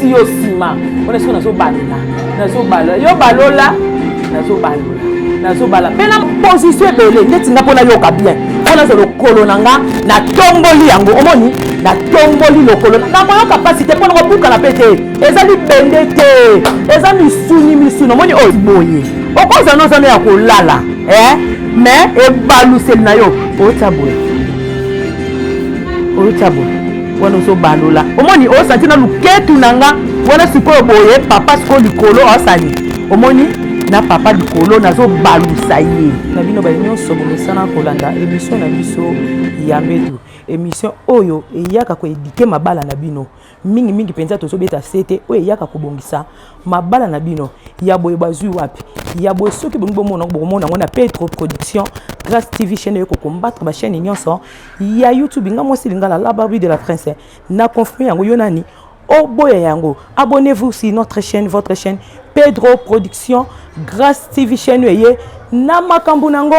pesi yo sima on est nazo balola yo balola nazo bala pena position belé neti nga pona yoka bien ona zo lokolo nanga na tomboli yango omoni na tomboli lokolo na moyo capacité pona ko buka na pete ezali bende te ezali misuni omoni o boye okoza no zana ya kolala mais e balusel na yo otabo wana so balola omoni o santi na luketu nanga wana sikoyo boye papa siko likolo osani omoni na papa likolo nazo balusa ye na bino ba nyonso bomesana kolanda émission na biso ya mbetu émission oyo eyaka ko éduquer mabala na bino mingi penza to so beta sete oyo eyaka ko bongisa mabala na bino ya boye bazui wapi ya boye soki bongo bomona ngona PEDRO production grâce TV chaîne yo ko combattre ba chaîne nyonso ya YouTube nga mo silingala la Barbie de la princesse na confirmer yango yonani o boya yango abonnez-vous sur notre chaîne votre chaîne PEDRO production grâce TV chaîne ye na makambu nango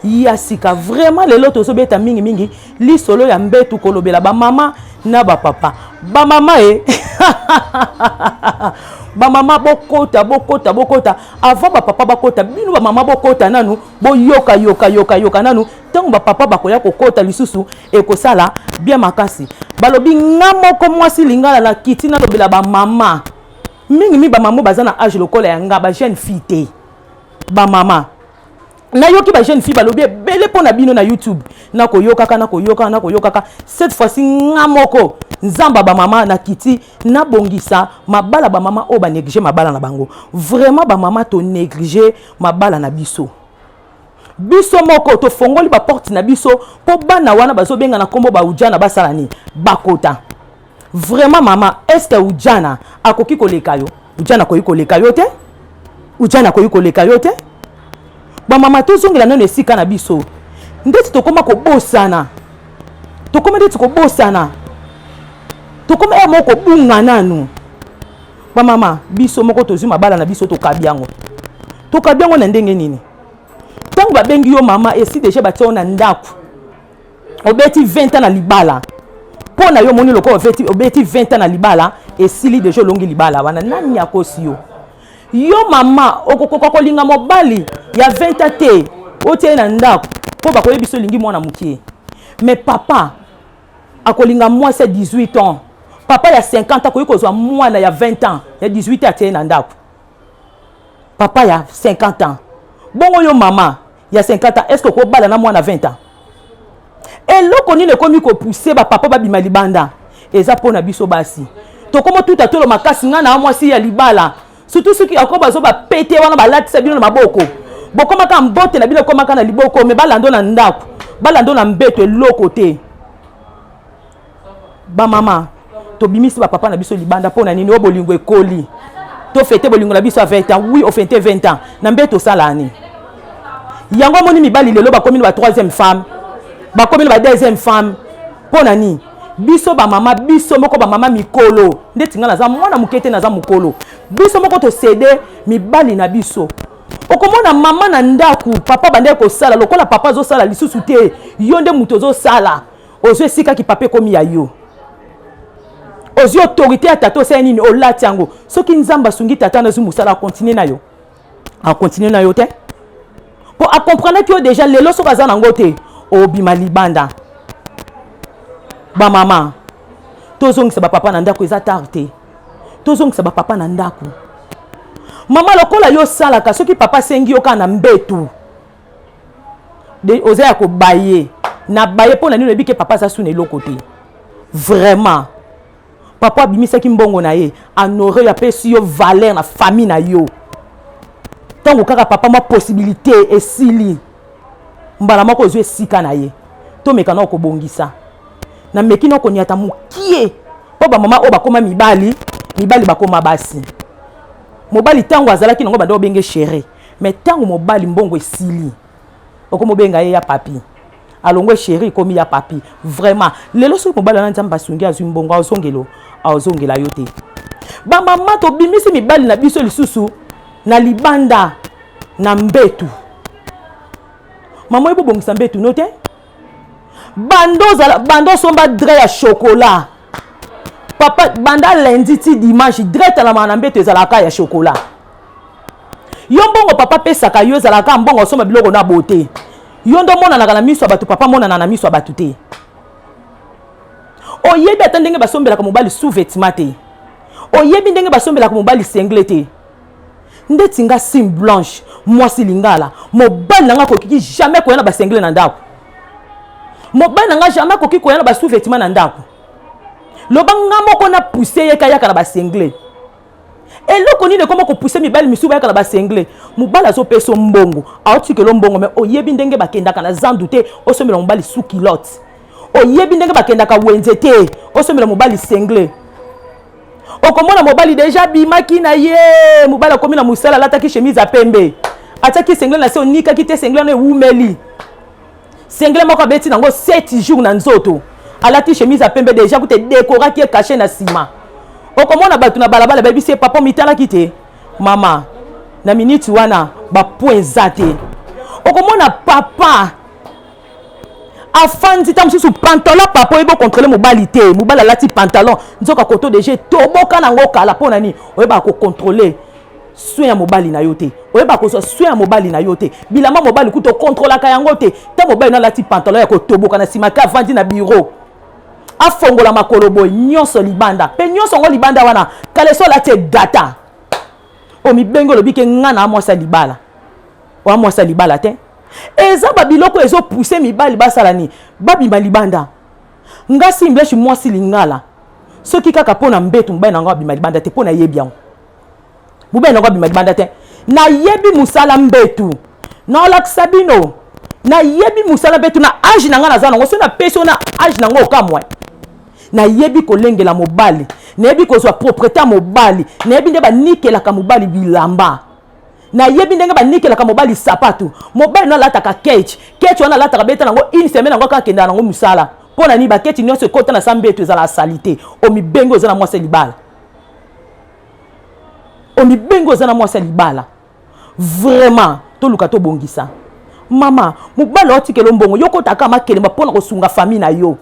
ya Sika vraiment lelo to so beta mingi li solo ya mbetu kolobela ba mama na ba papa ba mama ba mama bokota avant ba papa bakota bino ba mama bokota nanu bo yoka nanu tango ba papa bakoya kokota lisusu e kosala bien makasi balobi ngamoko mwasi lingala la kiti na lobela ba mama mingi ba mama bazana âge lokola ya nga ba jeune fille ba mama na yoki ba jeune fille balobi bele pona bino na YouTube na koyoka cette fois-ci ngamoko nzamba ba mama na kiti na bongisa mabala ba mama o ba négliger mabala na bango vraiment ba mama to négliger mabala na biso moko to fongoli ba porte na biso po bana wana bazo benga na kombo ba ujana basala ni bakota vraiment mama est-ce que ujana akoki koleka yo ujana koyi koleka yo te ba mama to zongela nano esika na biso ndeti to koma ko bosana tokoma ya moko bunga nanu ba mama biso moko tozuma bala na biso to kabiango na ndenge nini tango ba bengi yo mama esi déjà bato na ndaku obeti 20 ans na libala pona yo moni loko obeti 20 ans na libala esili déjà longi libala wana nani yakosi yo mama okoko kolinga mobali ya 20 ans te otie na ndaku po ba koyebiso lingi mwana mukie mais papa akolinga moi c'est 18 ans papa ya 50 ans koyiko zwa mwana ya 20 ans ya 18 ans tie na ndaku papa ya 50 ans bongo yo mama ya 50 ans est-ce que ko bala na mwana 20 ans et loko ni ne komi ko pousser ba papa ba bima libanda eza pona biso basi to komo tout atolo makasi ngana mwasi ya libala surtout ceux qui akoba zo ba pété wana ba latisa bino na maboko bokoma ka mbote na bino koma ka na liboko me balando na ndaku balando na mbeto eloko te ba mama to bimisi ba papa na biso libanda pona nini o bolingo ekoli to fete bolingo na biso a 20 ans oui o fete 20 ans na mbeto salani yango moni mibali lelo ba komi ba troisième femme ba komi ba deuxième femme pona ni biso ba mama biso moko ba mama mikolo ndeti ngana za mwana mukete na za mukolo biso moko to céder mibali na biso okomona mama na ndaku papa bande ko sala lokola papa zo sala lisusu te yo nde muto zo sala ozo Sika ki papa komi ya yo ozo autorité ya tato sa nini o lati yango soki nzamba sungi tata na zu musala continuer na yo te pour a comprendre que déjà lelo so kaza nango te obima libanda ba mama tozongisa ba papa na ndako eza tarte tozongisa ba papa na ndako mama lokola yo sala ka soki papa sengi yo kana mbetu de oza ya ko baye na baye pona nini ebike papa sa sune eloko te vraiment papa bimisaki mbongo na ye honorer ya pesi yo valeur na famille na yo tango kaka papa ma possibilité esili mbala moko zo Sika na ye to mekana ko bongisa na mekino ko nyata mukie po ba mama o bakoma mibali bakoma basi mobali tango azalaki nango bando benge chéri mais tango mobali mbongo esili okomo benga ye ya papi alongwe chéri komi ya papi vraiment lelo so mobali na nzamba sungi azu mbongo azongela yo te ba mama to bimisi mibali na biso lisusu na libanda na mbetu mama ebo bongisa mbetu note bando somba dre ya chocolat papa banda lundi ti dimanche direct à la manambe te zalaka ya chocolat yo mbongo papa pesaka yo zalaka mbongo soma biloko na beauté yo ndo mona na miso abatu papa mona na miso abatu te oyebi atandenge basombela ka mobali sous-vêtement te oyebi ndenge basombela ka mobali singlet te ndeti nga sim blanche mwasi lingala mobali nanga kokiki jamais koyana ba singlet na ndako mobali nanga jamais kokiki koyana ba sous-vêtement na ndako loba nga moko na pousser yeka yaka na ba singlet eloko nini koma ko pousser mibali misuba yaka na ba singlet mobali azo peso mbongo aotike lo mbongo me oyebi ndenge bakendaka na zandu te osomela mobali sous culotte oyebi ndenge bakendaka wenze te osomela mobali singlet okomona mobali déjà bimaki na ye mobali akomi na musala lataki chemise a pembe ataki singlet na se onika kite singlet na ewumeli singlet moko abeti nango 7 jours na nzoto alati chemise a pembe déjà kute décoraki caché na sima okomona batu na balabala babisi papa mitala kite mama na minute wana ba point zate okomona papa afandi tam sous pantalon papa ebo contrôler mobali te mobali alati pantalon nzoka koto déjà toboka nango kala pona ni oyeba ko contrôler soin ya mobali na yo te oyeba ko soin ya mobali na yo te bilama mobali kuto contrôler ka yango te ta mobali na lati pantalon ya ko toboka na sima ka afandi na bureau afongola makolo boy nyonso libanda pe nyonso ngo libanda wana kale so lati data o mi bengo lobike ngana amwasa libala o amwasa libala te eza babiloko ezo pousser mibali basala ni babima libanda nga Blache mwasi lingala soki kaka pona mbetu mbai nanga babima libanda te pona yebi yango mbai nanga babima libanda te na yebi musala mbetu na olakisa bino na yebi musala mbetu na age nanga naza nango so na peso na age nango okamwa na yebi kolengela mobali na yebi kozwa propriété mobali na yebi nde banikelaka mobali bilamba na yebi ndenge banikelaka mobali sapatu mobali na lataka ketch wana lataka beta nango une semaine nango kaka kenda nango musala pona ni ba ketch nyonso ekota na sambeto ezala salite o mibengo ezana mwasa libala o mibengo ezana mwasa libala vraiment to luka to bongisa mama mobali otikelo mbongo yokotaka makelemba pona kosunga famille na yo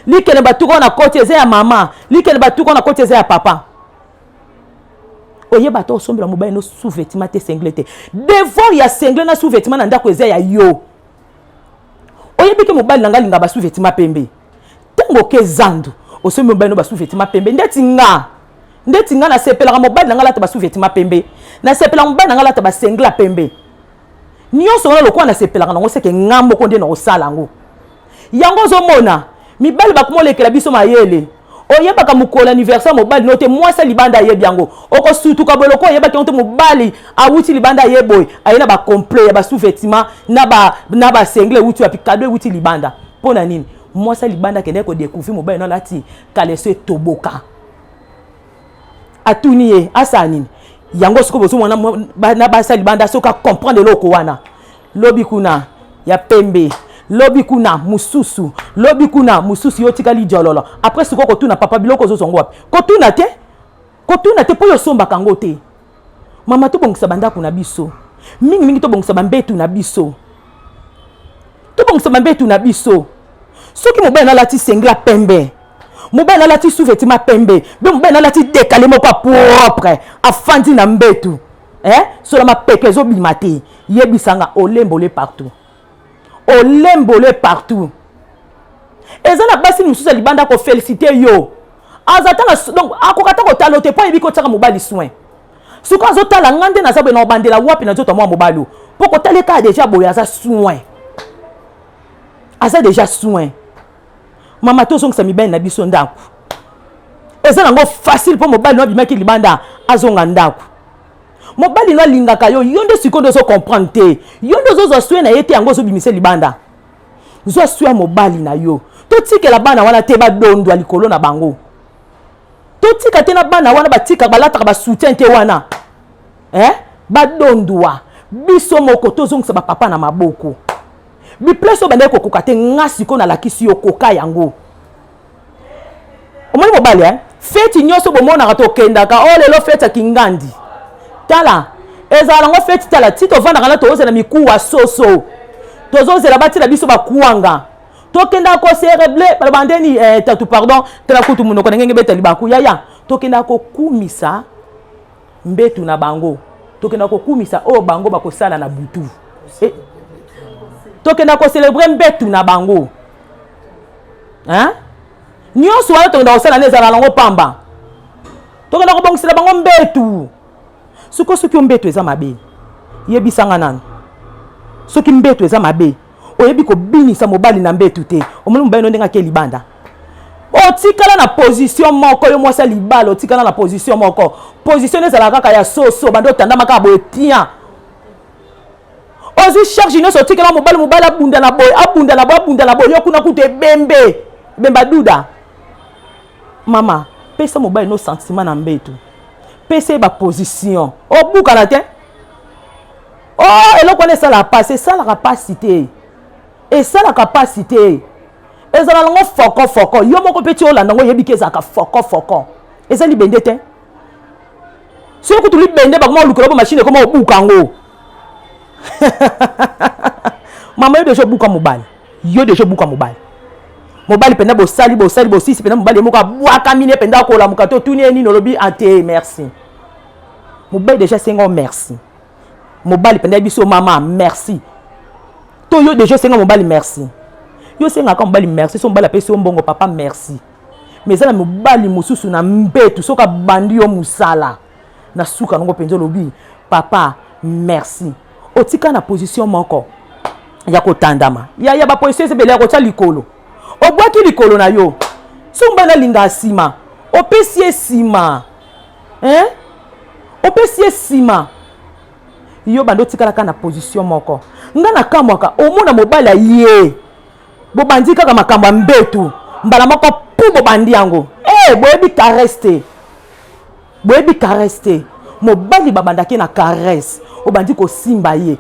likelemba tuko na koti eza ya mama likelemba tuko na koti eza ya papa oyeba to sombela mobali no sous-vêtement te singlet te devant ya singlet na sous-vêtement na ndako eza ya yo oyebi ke mobali nanga linga ba sous-vêtement pembe tango ke zandu osombela mobali no ba sous-vêtement pembe ndeti nga na sepela mobali nanga lata ba sous-vêtement pembe na sepela mobali nanga lata ba singlet pembe nyonso na lokwa na sepela nango seke ngambo konde na osala ngo yango zo mona mibali bakumolekela biso mayele oyebaka mukolo anniversaire mobali note mwasa libanda yebi yango oko sutuka boloko oyebaka onte mobali awuti libanda yeboy ayena ba complet ya ba sous-vêtement na ba sengle wuti api cadeau wuti libanda pona nini mwasa libanda kende ko découvrir mobali no lati kaleso toboka atuniye asa nini yango siko bozo mona na ba sa libanda soka comprendre loko wana lobi kuna ya pembe lobi kuna mususu lobi kuna mususu yotikali jololo après siko kotuna papa biloko zozongo wapi kotuna te po yo somba kango te mama to bongisa banda kuna biso mingi to bongisa bambetu na biso soki mobali na lati sengla pembe mobali na lati sous-vêtement pembe be mobali na lati décalé moko propre afandi na mbetu sola mapeke zo bimate yebisanga olembole partout ezana basi mususu libanda ko féliciter yo azatanga donc akokata ko talote po yebiko tsaka mobali soin suko azotala ngande na zabwe na bandela wapi na zoto mwa mobali poko taleka déjà boya aza soin mama to zonga mibali na biso ndako ezana ngo facile po mobali no bimaki libanda azonga ndako mobali no lingaka yo yondo sikondo zo comprendre te yondo zo soin na yete yango zo bimise libanda zo soin mobali na yo to tikela bana wana te ba dondo likolo na bango to tika te na bana wana batika balata ba soutien te wana ba dondwa biso moko to zongisa ba papa na maboko bi pleso bande ko kokate ngasi ko na lakisi yo koka yango omoni mobali feti nyoso bomona ka to kenda ka olelo feti kingandi tala ezala ngo feti tala tito vanda kana to ozela mikuwa soso tozo zela batila biso bakuanga tokenda ko cérébré balabandeni tatu pardon tala kutu munoko ngenge betali baku yaya tokenda ko kumisa mbetu na bango tokenda ko kumisa o bango bakosala na butu tokenda ko célébrer mbetu na bango hein nyonso wana tokenda kosala nezala lango pamba tokenda ko bongisela bango mbetu soki mbetu eza mabe yebisanga nani soki mbetu eza mabe oyebi ko binisa mobali na mbetu te omoni mobali ndenge ke libanda otikala na position moko yo mwasa libala otikala na position moko position ezala kaka ya soso bando tandama ka botia ozi charge nyonso otikala mobali abunda na boy yo kuna kutu bemba duda mama pesa mobali no sentiment na mbetu pesa ba position obuka na te eloko ne sala passer ça la capacité et ça la capacité ezala lango foko yo moko peti olanda ngo yebi kezaka foko ezali bende te so ko tuli bende ba mo lukelo ba machine ko mo buka ngo mama yo dejo buka mobali penda bo sali sisi penda mobali moko abwaka mine penda ko la mukato tuni eni no lobi ate merci mobali déjà sengo merci mobali penda biso mama merci to yo déjà sengo mobali merci yo senga ka mobali merci so mobali apesi mbongo papa merci mais ça na mobali mususu na mbetu soka bandi yo musala na suka ngo penzo lobi papa merci otika na position moko ya kotandama ya ba position se bele ko tsa likolo obwaki likolo na yo so mbana linga sima opesi sima opesi sima yo bando tikala ka na position moko ngana kamwaka omona mobali ye bobandi kaka makambo ya mbetu mbala moko pu bobandi yango boyebi caresse mobali babandaki na caresse obandi ko simba ye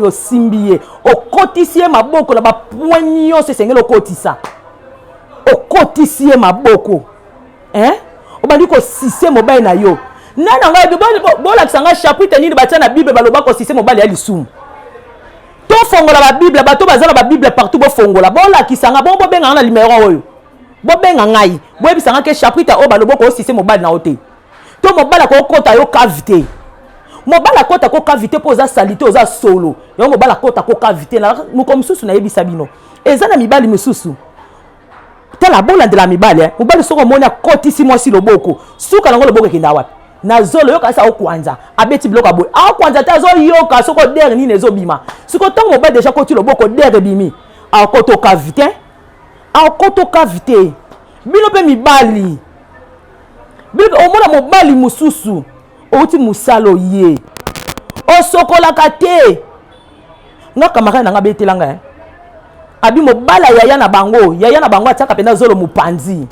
osimbi ye okotisi ye maboko na bapoint nyonso esengeli okotisa okotisi ye maboko obandi ko sise mobali na yo nana ngai bolakisa nga chapitre nini batia na bible baloba ko sise mobali ya lisumu to fongola ba bible bato bazala ba bible partout bo fongola bolakisa nga bo benga na numéro oyo bo benga ngai boyebisa nga ke chapitre o baloba ko sise mobali na ote to mobali ko kota yo cavité mobala kota ko cavité po za salite oza solo yo mobala kota ko cavité na muko mususu na yebisa bino eza na mibali mususu tala bola de la mibali mobali soko mona kotisi mwasi loboko suka nango loboko kinda wapi na zolo yo kasa okwanza abeti biloko aboy akwanza ta zo yoka soko der ni nezo bima siko tango mobali déjà koti loboko der bimi akoto cavité bino pe mibali bino omona mobali mususu outi musalo ye osokolaka te nga camarade nga betelanga abi mobala yaya na bango ataka penda zolo mupanzi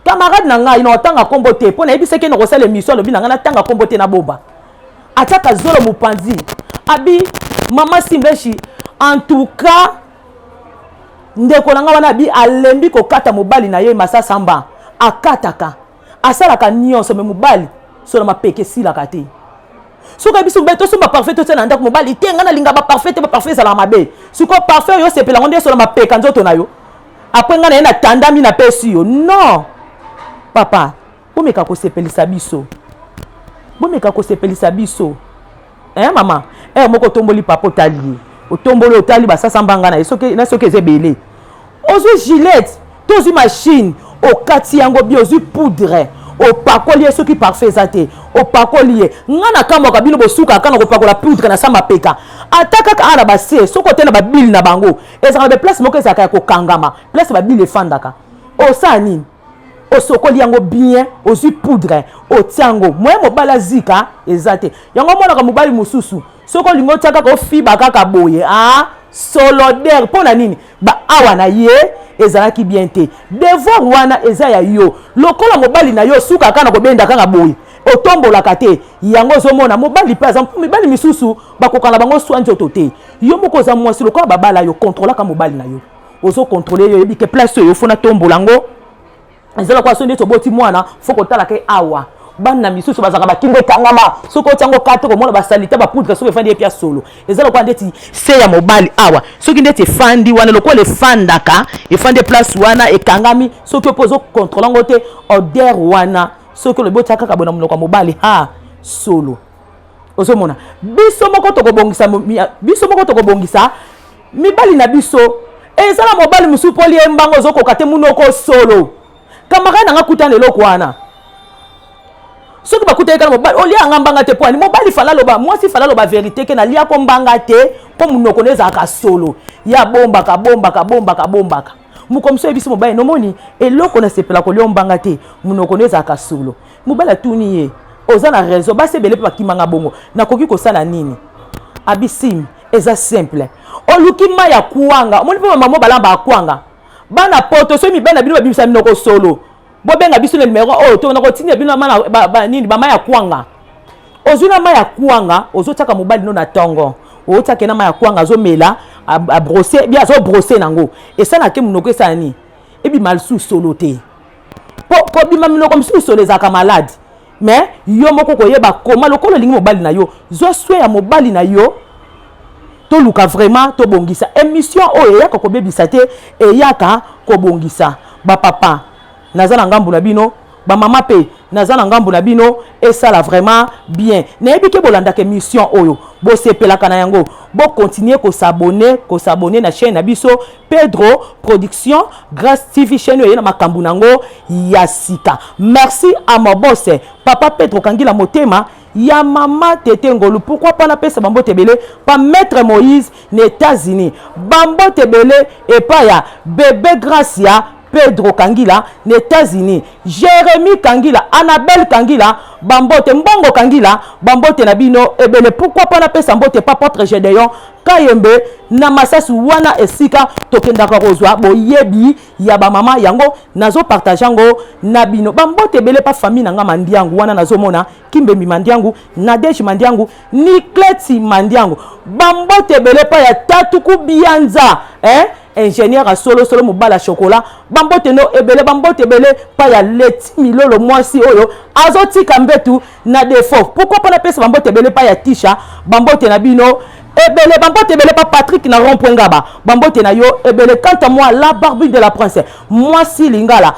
camarade na nga ina otanga kombo te pona yebiseke na kosala émission lobi na nga natanga kombo te na boba ataka zolo mupanzi abi mama Simbeshi en tout cas ndeko na nga wana abi alembi kokata mobali na ye masasamba akataka asalaka nyonso me mobali solo mapeke sila kate soka biso beto so ba parfait to tena ndako mobali tenga na linga ba parfait sala mabe siko parfait yo sepela ngonde solo mapeka nzoto na yo après ngana na tandami na pesi yo non papa bomeka ko sepelisa biso mama moko tomboli papa tali otomboli otali ba sasa mbanga na soki ezebele ozo gilette tozi machine okati yango bi ozi poudre opakoli soki parfait zate opakoli ngana kama kabino bosuka kana kopakola poudre na samba peka ataka ka ana base soko tena ba bill na bango ezaka be place moko ezaka ko kangama place ba bill efandaka osani osokoli yango bien ozi poudre otiango moye mobala zika ezate yango mona ka mobali mususu soko lingo taka ko fiba kaka boye soloder pona nini ba awa na ye ezalaki bien te devoir wana eza ya yo lokola mobali na yo suka kana ko benda kanga boye otombolaka te yango zomona mobali par exemple mibali misusu bakokana bango soanjo tote yo moko za mwasi lokola babala yo contrôler ka mobali na yo ozo contrôler yo yebi ke place yo fona tombolango ezala kwa sonde to boti mwana foko tala ke awa bana misusu bazaka bakinde kangama soko tiango kato ko mona basalita ba poudre soko fandi epia solo ezalo kwa ndeti se ya mobali awa soki ndeti fandi wana loko le fandaka e fandi place wana e kangami soki opozo contrôler ngote odeur wana soki le botaka ka bona munoko mobali ha solo ozomona biso moko to kobongisa mibali na biso ezala mobali musu poli embango zokoka te munoko solo kamara nga kutana eloko wana soki bakuta ekala mobali olia ngambanga te poani mobali fala loba mwasi fala loba vérité ke na lia ko mbanga te po munoko neza ka solo ya bomba ka mukomso ebiso mobali nomoni eloko na sepela ko liombanga te munoko neza ka solo mobali atuni ye oza na raison base bele pa kimanga bongo nakoki ko sala nini abisim eza simple oluki maya kuanga omoni pe mama balamba akuanga bana poto so mi bana bino babisa minoko solo bobenga biso le numéro oh to na ko tinya bino mana nini ba maya kuanga ozuna maya kuanga ozotaka mobali no na tongo otaka na maya kuanga azomela a brosser bien azo brosser nango et ça na ke munoko esa ni ebi mal sous solo te po bima minoko msu solo ezaka malade mais yo moko koyeba koma lokolo lingi mobali na yo zo swe ya mobali na yo to luka vraiment to bongisa émission oyo yaka ko bebisa te e yaka ko bongisa ba papa nazana ngambu na bino ba mama pe nazana ngambu na bino et ça là vraiment bien na ebike bolanda ke mission oyo bo sepelaka na yango bo continuer ko s'abonner na chaîne na biso Pedro Production grâce TV chaîne oyo na makambu nango ya Sika. Merci à mon boss papa Pedro Kangila Motema ya mama Tete Ngolu. Pourquoi pas na pesa bambo tebele pa maître Moïse aux États-Unis bambo tebele et pas ya bébé Gracia Pedro Kangila aux États-Unis Jérémy Kangila Annabelle Kangila bambote mbongo Kangila bambote na bino ebele. Pourquoi pas na pesa mbote pas porte Gédéon Kayembe na masasu wana esika tokendaka kozwa boyebi ya ba mama yango nazo partage yango na bino bambote ebele pa famille nanga mandiangu wana nazomona Kimbembi mandiangu Nadege mandiangu Nikleti mandiangu bambote ebele pa ya Tatuku Bianza ingénieur à solo mobala chocolat bambote no ebele bambote ebele pa ya Leti Milolo mwasi oyo azoti kambetu na défaut. Pourquoi pas na pesa bambote ebele pa ya Tisha bambote na bino ebele bambote ebele pa Patrick na rond-point ngaba bambote na yo ebele. Quant à moi la Barbie de la princesse mwasi lingala